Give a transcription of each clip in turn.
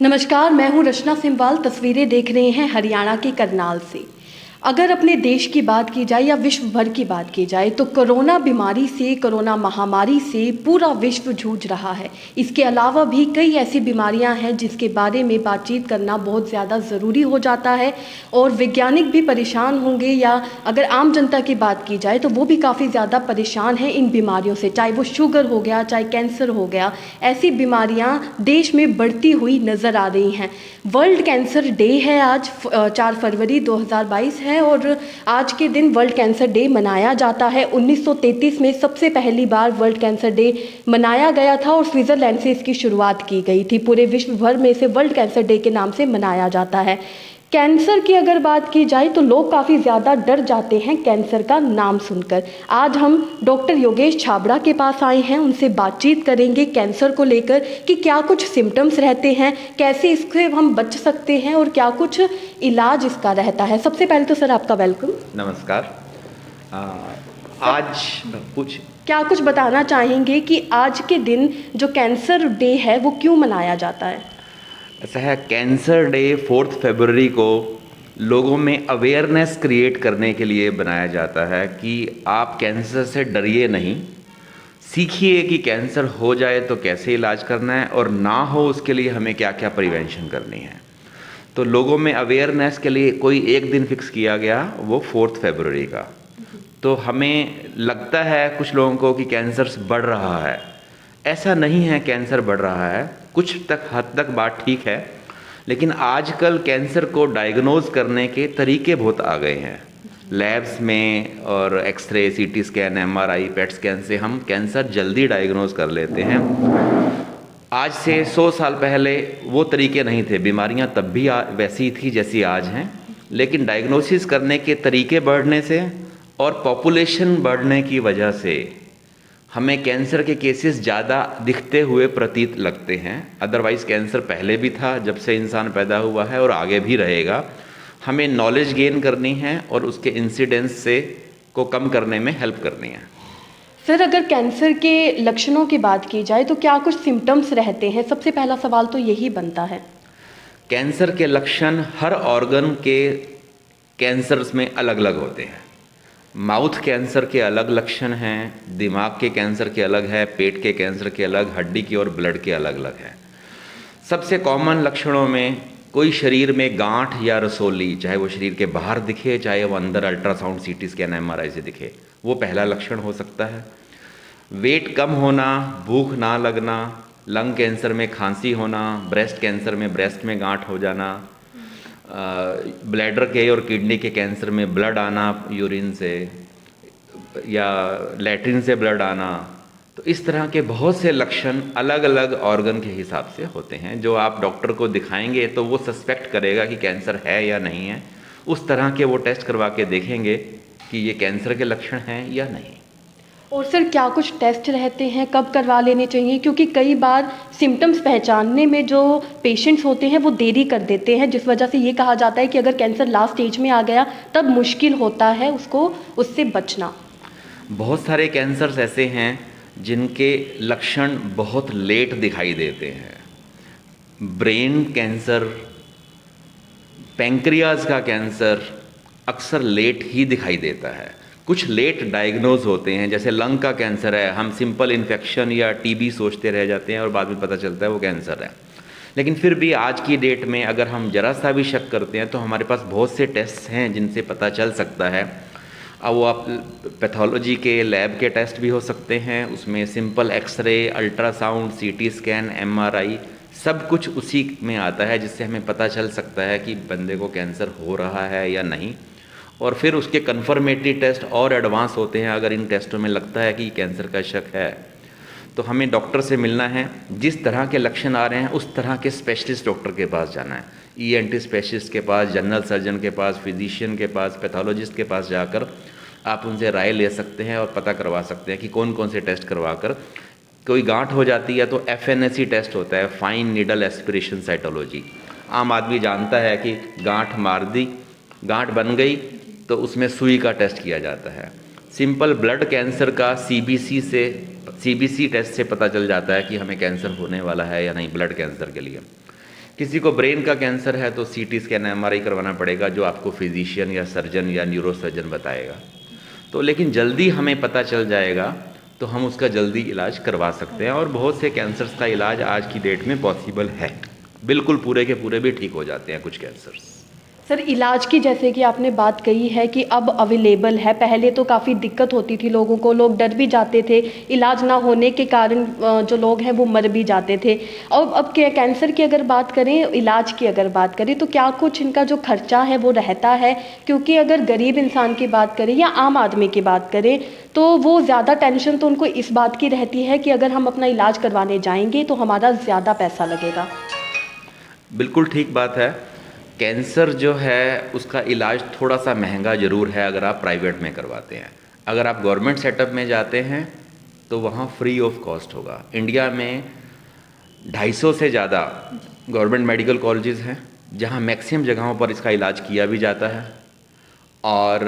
नमस्कार, मैं हूं रचना सिम्वाल। तस्वीरें देख रहे हैं हरियाणा के करनाल से। अगर अपने देश की बात की जाए या विश्व भर की बात की जाए तो कोरोना बीमारी से, कोरोना महामारी से पूरा विश्व जूझ रहा है। इसके अलावा भी कई ऐसी बीमारियां हैं जिसके बारे में बातचीत करना बहुत ज़्यादा ज़रूरी हो जाता है और वैज्ञानिक भी परेशान होंगे, या अगर आम जनता की बात की जाए तो वो भी काफ़ी ज़्यादा परेशान है इन बीमारियों से, चाहे वो शुगर हो गया, चाहे कैंसर हो गया। ऐसी बीमारियां देश में बढ़ती हुई नज़र आ रही हैं। वर्ल्ड कैंसर डे है आज, 4 फरवरी 2022 है और आज के दिन वर्ल्ड कैंसर डे मनाया जाता है। 1933 में सबसे पहली बार वर्ल्ड कैंसर डे मनाया गया था और स्विट्ज़रलैंड से इसकी शुरुआत की गई थी। पूरे विश्व भर में इसे वर्ल्ड कैंसर डे के नाम से मनाया जाता है। कैंसर की अगर बात की जाए तो लोग काफ़ी ज़्यादा डर जाते हैं कैंसर का नाम सुनकर। आज हम डॉक्टर योगेश छाबड़ा के पास आए हैं, उनसे बातचीत करेंगे कैंसर को लेकर कि क्या कुछ सिम्टम्स रहते हैं, कैसे इससे हम बच सकते हैं और क्या कुछ इलाज इसका रहता है। सबसे पहले तो सर आपका वेलकम। नमस्कार। आज कुछ क्या कुछ बताना चाहेंगे कि आज के दिन जो कैंसर डे है वो क्यों मनाया जाता है? ऐसा है, कैंसर डे 4 फरवरी को लोगों में अवेयरनेस क्रिएट करने के लिए बनाया जाता है कि आप कैंसर से डरिए नहीं, सीखिए कि कैंसर हो जाए तो कैसे इलाज करना है और ना हो उसके लिए हमें क्या क्या प्रिवेंशन करनी है। तो लोगों में अवेयरनेस के लिए कोई एक दिन फिक्स किया गया, वो 4 फरवरी का। तो हमें लगता है कुछ लोगों को कि कैंसर बढ़ रहा है। ऐसा नहीं है, कैंसर बढ़ रहा है, कुछ हद तक बात ठीक है, लेकिन आजकल कैंसर को डायग्नोज करने के तरीके बहुत आ गए हैं। लैब्स में और एक्सरे, सीटी स्कैन, एमआरआई, पेट स्कैन से हम कैंसर जल्दी डायग्नोज कर लेते हैं। आज से 100 साल पहले वो तरीके नहीं थे, बीमारियां तब भी वैसी थी जैसी आज हैं, लेकिन डायग्नोसिस करने के तरीके बढ़ने से और पॉपुलेशन बढ़ने की वजह से हमें कैंसर के केसेस ज़्यादा दिखते हुए प्रतीत लगते हैं। अदरवाइज़ कैंसर पहले भी था जब से इंसान पैदा हुआ है और आगे भी रहेगा। हमें नॉलेज गेन करनी है और उसके इंसिडेंस से को कम करने में हेल्प करनी है। सर, अगर कैंसर के लक्षणों की बात की जाए तो क्या कुछ सिम्टम्स रहते हैं? सबसे पहला सवाल तो यही बनता है। कैंसर के लक्षण हर ऑर्गन के कैंसर्स में अलग अलग होते हैं। माउथ कैंसर के अलग लक्षण हैं, दिमाग के कैंसर के अलग है, पेट के कैंसर के अलग, हड्डी की और ब्लड के अलग अलग हैं। सबसे कॉमन लक्षणों में कोई शरीर में गांठ या रसोली, चाहे वो शरीर के बाहर दिखे, चाहे वो अंदर अल्ट्रासाउंड, सीटी स्कैन, एमआरआई से दिखे, वो पहला लक्षण हो सकता है। वेट कम होना, भूख ना लगना, लंग कैंसर में खांसी होना, ब्रेस्ट कैंसर में ब्रेस्ट में गांठ हो जाना, ब्लैडर के और किडनी के कैंसर में ब्लड आना यूरिन से या लैट्रिन से ब्लड आना। तो इस तरह के बहुत से लक्षण अलग अलग ऑर्गन के हिसाब से होते हैं, जो आप डॉक्टर को दिखाएंगे तो वो सस्पेक्ट करेगा कि कैंसर है या नहीं है। उस तरह के वो टेस्ट करवा के देखेंगे कि ये कैंसर के लक्षण हैं या नहीं। और सर, क्या कुछ टेस्ट रहते हैं, कब करवा लेने चाहिए? क्योंकि कई बार सिम्टम्स पहचानने में जो पेशेंट्स होते हैं वो देरी कर देते हैं, जिस वजह से ये कहा जाता है कि अगर कैंसर लास्ट स्टेज में आ गया तब मुश्किल होता है उसको उससे बचना। बहुत सारे कैंसर्स ऐसे हैं जिनके लक्षण बहुत लेट दिखाई देते हैं। ब्रेन कैंसर, पैंक्रियाज का कैंसर अक्सर लेट ही दिखाई देता है। कुछ लेट डायग्नोज होते हैं, जैसे लंग का कैंसर है, हम सिंपल इन्फेक्शन या टीबी सोचते रह जाते हैं और बाद में पता चलता है वो कैंसर है। लेकिन फिर भी आज की डेट में अगर हम जरा सा भी शक करते हैं तो हमारे पास बहुत से टेस्ट हैं जिनसे पता चल सकता है। अब वो आप पैथोलॉजी के लैब के टेस्ट भी हो सकते हैं, उसमें simple X ray, ultrasound, CT scan, MRI, सब कुछ उसी में आता है, जिससे हमें पता चल सकता है कि बंदे को कैंसर हो रहा है या नहीं। और फिर उसके कन्फर्मेटरी टेस्ट और एडवांस होते हैं। अगर इन टेस्टों में लगता है कि कैंसर का शक है तो हमें डॉक्टर से मिलना है। जिस तरह के लक्षण आ रहे हैं उस तरह के स्पेशलिस्ट डॉक्टर के पास जाना है। ईएनटी स्पेशलिस्ट के पास, जनरल सर्जन के पास, फिजिशियन के पास, पैथोलॉजिस्ट के पास जाकर आप उनसे राय ले सकते हैं और पता करवा सकते हैं कि कौन कौन से टेस्ट करवा कर। कोई गांठ हो जाती है तो एफएनएसी टेस्ट होता है, फाइन नीडल एस्पिरेशन साइटोलॉजी। आम आदमी जानता है कि गांठ मार दी, गांठ बन गई तो उसमें सुई का टेस्ट किया जाता है। सिंपल ब्लड कैंसर का सीबीसी टेस्ट से पता चल जाता है कि हमें कैंसर होने वाला है या नहीं, ब्लड कैंसर के लिए। किसी को ब्रेन का कैंसर है तो सीटी स्कैन एमआरआई करवाना पड़ेगा, जो आपको फिजिशियन या सर्जन या न्यूरोसर्जन बताएगा। तो लेकिन जल्दी हमें पता चल जाएगा तो हम उसका जल्दी इलाज करवा सकते हैं, और बहुत से कैंसर्स का इलाज आज की डेट में पॉसिबल है। बिल्कुल पूरे के पूरे भी ठीक हो जाते हैं कुछ कैंसर्स। सर, इलाज की जैसे कि आपने बात कही है कि अब अवेलेबल है, पहले तो काफ़ी दिक्कत होती थी लोगों को, लोग डर भी जाते थे, इलाज ना होने के कारण जो लोग हैं वो मर भी जाते थे। और अब क्या कैंसर की अगर बात करें, इलाज की अगर बात करें, तो क्या कुछ इनका जो खर्चा है वो रहता है? क्योंकि अगर गरीब इंसान की बात करें या आम आदमी की बात करें तो वो ज़्यादा टेंशन तो उनको इस बात की रहती है कि अगर हम अपना इलाज करवाने जाएंगे तो हमारा ज़्यादा पैसा लगेगा। बिल्कुल ठीक बात है। कैंसर जो है उसका इलाज थोड़ा सा महंगा ज़रूर है अगर आप प्राइवेट में करवाते हैं। अगर आप गवर्नमेंट सेटअप में जाते हैं तो वहाँ फ्री ऑफ कॉस्ट होगा। इंडिया में 250 से ज़्यादा गवर्नमेंट मेडिकल कॉलेजेस हैं जहाँ मैक्सिमम जगहों पर इसका इलाज किया भी जाता है, और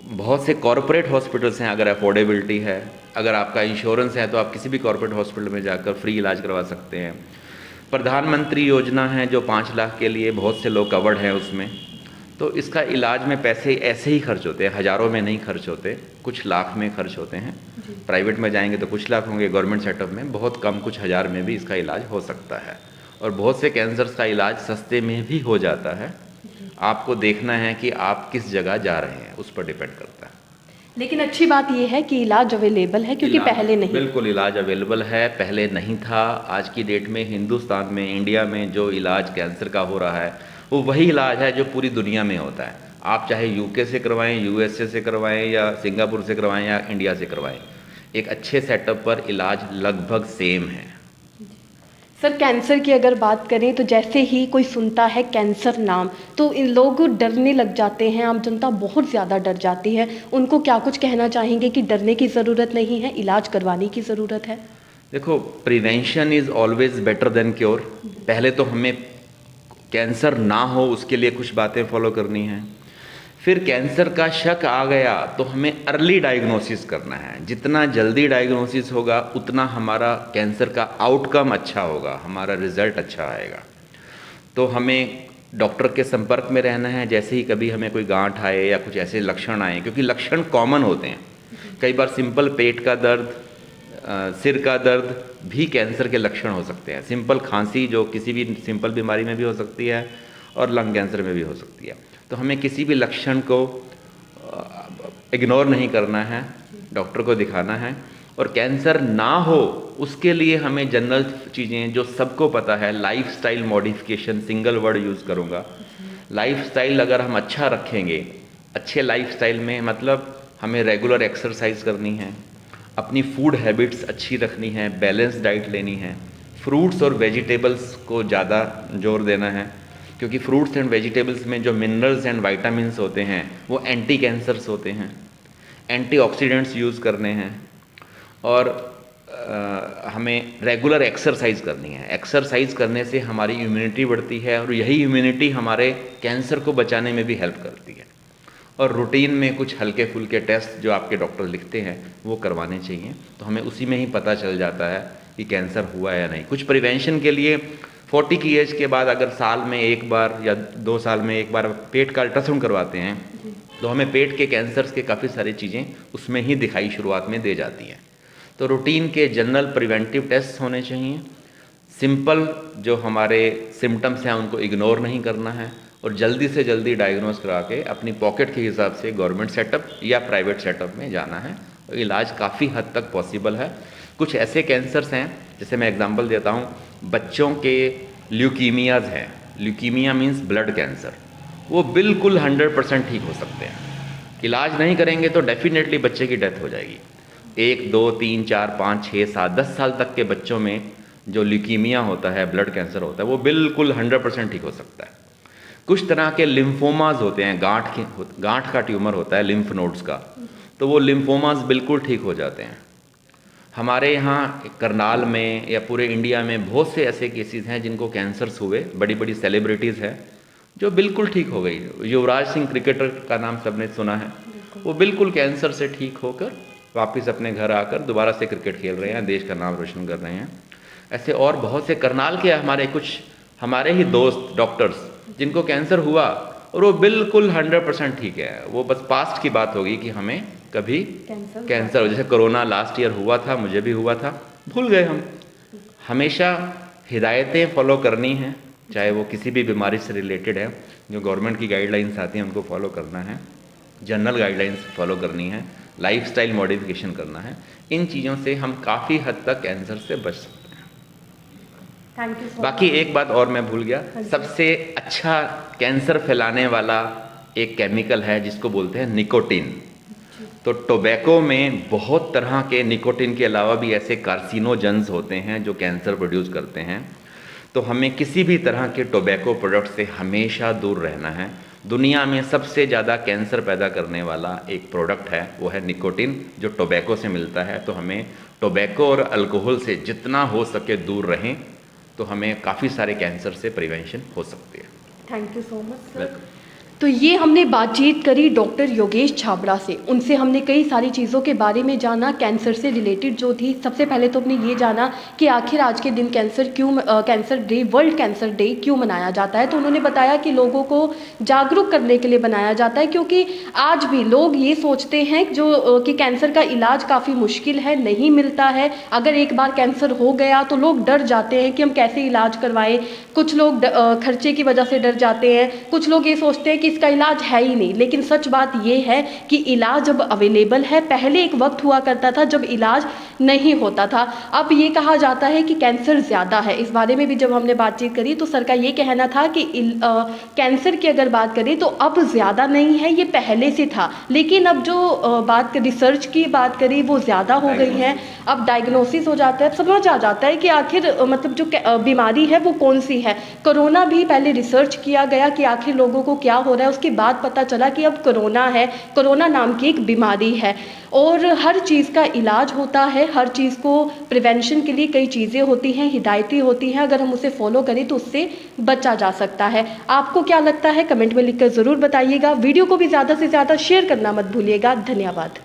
बहुत से कॉरपोरेट हॉस्पिटल्स हैं। अगर अफोर्डेबिलिटी है, अगर आपका इंश्योरेंस है तो आप किसी भी कॉरपोरेट हॉस्पिटल में जाकर फ्री इलाज करवा सकते हैं। प्रधानमंत्री योजना है जो 5 लाख के लिए, बहुत से लोग कवर्ड हैं उसमें। तो इसका इलाज में पैसे ऐसे ही खर्च होते हैं, हज़ारों में नहीं खर्च होते, कुछ लाख में खर्च होते हैं। प्राइवेट में जाएंगे तो कुछ लाख होंगे, गवर्नमेंट सेटअप में बहुत कम, कुछ हज़ार में भी इसका इलाज हो सकता है। और बहुत से कैंसर्स का इलाज सस्ते में भी हो जाता है। आपको देखना है कि आप किस जगह जा रहे हैं, उस पर डिपेंड करता है। लेकिन अच्छी बात यह है कि इलाज अवेलेबल है, क्योंकि पहले नहीं। बिल्कुल इलाज अवेलेबल है, पहले नहीं था। आज की डेट में हिंदुस्तान में, इंडिया में जो इलाज कैंसर का हो रहा है वो वही इलाज है जो पूरी दुनिया में होता है। आप चाहे यूके से करवाएं, यूएसए से करवाएं, या सिंगापुर से करवाएं, या इंडिया से करवाएं, एक अच्छे सेटअप पर इलाज लगभग सेम है। सर, कैंसर की अगर बात करें तो जैसे ही कोई सुनता है कैंसर नाम तो इन लोग डरने लग जाते हैं, आम जनता बहुत ज़्यादा डर जाती है। उनको क्या कुछ कहना चाहेंगे कि डरने की ज़रूरत नहीं है, इलाज करवाने की ज़रूरत है? देखो, prevention is always better than cure. पहले तो हमें कैंसर ना हो उसके लिए कुछ बातें फॉलो करनी हैं। फिर कैंसर का शक आ गया तो हमें अर्ली डायग्नोसिस करना है। जितना जल्दी डायग्नोसिस होगा उतना हमारा कैंसर का आउटकम अच्छा होगा, हमारा रिजल्ट अच्छा आएगा। तो हमें डॉक्टर के संपर्क में रहना है जैसे ही कभी हमें कोई गांठ आए या कुछ ऐसे लक्षण आए, क्योंकि लक्षण कॉमन होते हैं। कई बार सिंपल पेट का दर्द, सिर का दर्द भी कैंसर के लक्षण हो सकते हैं। सिंपल खांसी जो किसी भी सिंपल बीमारी में भी हो सकती है और लंग कैंसर में भी हो सकती है। तो हमें किसी भी लक्षण को इग्नोर नहीं करना है, डॉक्टर को दिखाना है। और कैंसर ना हो उसके लिए हमें जनरल चीज़ें जो सबको पता है, lifestyle modification, single word use करूँगा। लाइफस्टाइल अगर हम अच्छा रखेंगे, अच्छे लाइफस्टाइल में मतलब हमें रेगुलर एक्सरसाइज करनी है, अपनी फूड हैबिट्स अच्छी रखनी है, बैलेंस डाइट लेनी है, फ्रूट्स और वेजिटेबल्स को ज़्यादा जोर देना है, क्योंकि फ्रूट्स एंड वेजिटेबल्स में जो मिनरल्स एंड वाइटामिन्स होते हैं वो एंटी कैंसर्स होते हैं। एंटीऑक्सीडेंट्स यूज़ करने हैं, और हमें रेगुलर एक्सरसाइज करनी है। एक्सरसाइज करने से हमारी इम्यूनिटी बढ़ती है, और यही इम्यूनिटी हमारे कैंसर को बचाने में भी हेल्प करती है। और रूटीन में कुछ हल्के फुल्के टेस्ट जो आपके डॉक्टर लिखते हैं वो करवाने चाहिए, तो हमें उसी में ही पता चल जाता है कि कैंसर हुआ या नहीं। कुछ प्रिवेंशन के लिए 40 की एज के बाद अगर साल में एक बार या 2 साल में एक बार पेट का अल्ट्रासाउंड करवाते हैं तो हमें पेट के कैंसर्स के काफ़ी सारी चीज़ें उसमें ही दिखाई शुरुआत में दे जाती हैं। तो रूटीन के जनरल प्रिवेंटिव टेस्ट होने चाहिए। सिंपल जो हमारे सिम्टम्स हैं उनको इग्नोर नहीं करना है, और जल्दी से जल्दी डायग्नोस करा के अपनी पॉकेट के हिसाब से गवर्नमेंट सेटअप या प्राइवेट सेटअप में जाना है। और इलाज काफ़ी हद तक पॉसिबल है। कुछ ऐसे कैंसर्स हैं, जैसे मैं एग्जांपल देता हूँ, बच्चों के ल्यूकीमियाज हैं। ल्यूकीमिया मीन्स ब्लड कैंसर, वो बिल्कुल 100% ठीक हो सकते हैं। इलाज नहीं करेंगे तो डेफिनेटली बच्चे की डेथ हो जाएगी। 1, 2, 3, 4, 5, 6, 7, 10 साल तक के बच्चों में जो ल्यूकीमिया होता है, ब्लड कैंसर होता है, वो बिल्कुल 100% ठीक हो सकता है। कुछ तरह के लिम्फोमाज होते हैं, गांठ का ट्यूमर होता है लिम्फ नोड्स का, तो वो लिम्फोमाज बिल्कुल ठीक हो जाते हैं। हमारे यहाँ करनाल में या पूरे इंडिया में बहुत से ऐसे केसेस हैं जिनको कैंसर्स हुए, बड़ी बड़ी सेलिब्रिटीज़ हैं जो बिल्कुल ठीक हो गई। युवराज सिंह क्रिकेटर का नाम सबने सुना है, वो बिल्कुल कैंसर से ठीक होकर वापस अपने घर आकर दोबारा से क्रिकेट खेल रहे हैं, देश का नाम रोशन कर रहे हैं। ऐसे और बहुत से करनाल के हमारे कुछ हमारे ही दोस्त डॉक्टर्स जिनको कैंसर हुआ और वो बिल्कुल 100% ठीक है, वो बस पास्ट की बात होगी कि हमें कभी कैंसर हो, जैसे कोरोना लास्ट ईयर हुआ था, मुझे भी हुआ था, भूल गए हम। हमेशा हिदायतें फॉलो करनी हैं, चाहे वो किसी भी बीमारी से रिलेटेड है, जो गवर्नमेंट की गाइडलाइंस आती हैं उनको फॉलो करना है, जनरल गाइडलाइंस फॉलो करनी है, लाइफस्टाइल मॉडिफिकेशन करना है। इन चीज़ों से हम काफ़ी हद तक कैंसर से बच सकते हैं। Thank you. बाकी एक बात और मैं भूल गया, सबसे अच्छा कैंसर फैलाने वाला एक केमिकल है जिसको बोलते हैं निकोटीन। तो टोबैको में बहुत तरह के निकोटीन के अलावा भी ऐसे कार्सिनोजेंस होते हैं जो कैंसर प्रोड्यूस करते हैं। तो हमें किसी भी तरह के टोबैको प्रोडक्ट से हमेशा दूर रहना है। दुनिया में सबसे ज़्यादा कैंसर पैदा करने वाला एक प्रोडक्ट है, वो है निकोटीन, जो टोबैको से मिलता है। तो हमें टोबैको और अल्कोहल से जितना हो सके दूर रहें, तो हमें काफ़ी सारे कैंसर से प्रिवेंशन हो सकती है। Thank you so much sir. तो ये हमने बातचीत करी डॉक्टर योगेश छाबड़ा से, उनसे हमने कई सारी चीज़ों के बारे में जाना, कैंसर से रिलेटेड जो थी। सबसे पहले तो हमने ये जाना कि आखिर आज के दिन cancer day, world cancer day क्यों मनाया जाता है। तो उन्होंने बताया कि लोगों को जागरूक करने के लिए बनाया जाता है, क्योंकि आज भी लोग ये सोचते हैं कि कैंसर का इलाज काफ़ी मुश्किल है, नहीं मिलता है। अगर एक बार कैंसर हो गया तो लोग डर जाते हैं कि हम कैसे इलाज करवाएं। कुछ लोग खर्चे की वजह से डर जाते हैं, कुछ लोग ये सोचते हैं कि इसका इलाज है ही नहीं। लेकिन सच बात ये है कि इलाज अब अवेलेबल है। पहले एक वक्त हुआ करता था जब इलाज नहीं होता था। अब ये कहा जाता है कि कैंसर ज़्यादा है। इस बारे में भी जब हमने बातचीत करी तो सर का ये कहना था कि कैंसर की अगर बात करें तो अब ज़्यादा नहीं है, ये पहले से था। लेकिन अब जो बात रिसर्च की बात करी वो ज़्यादा हो गई है। अब डायग्नोसिस हो जाता है, समझ आ जाता है कि आखिर मतलब जो बीमारी है वो कौन सी है। कोरोना भी पहले रिसर्च किया गया कि आखिर लोगों को क्या हो रहा है, उसके बाद पता चला कि अब कोरोना है, कोरोना नाम की एक बीमारी है। और हर चीज़ का इलाज होता है, हर चीज़ को प्रिवेंशन के लिए कई चीज़ें होती हैं, हिदायतें होती हैं। अगर हम उसे फॉलो करें तो उससे बचा जा सकता है। आपको क्या लगता है कमेंट में लिखकर ज़रूर बताइएगा। वीडियो को भी ज़्यादा से ज़्यादा शेयर करना मत भूलिएगा। धन्यवाद।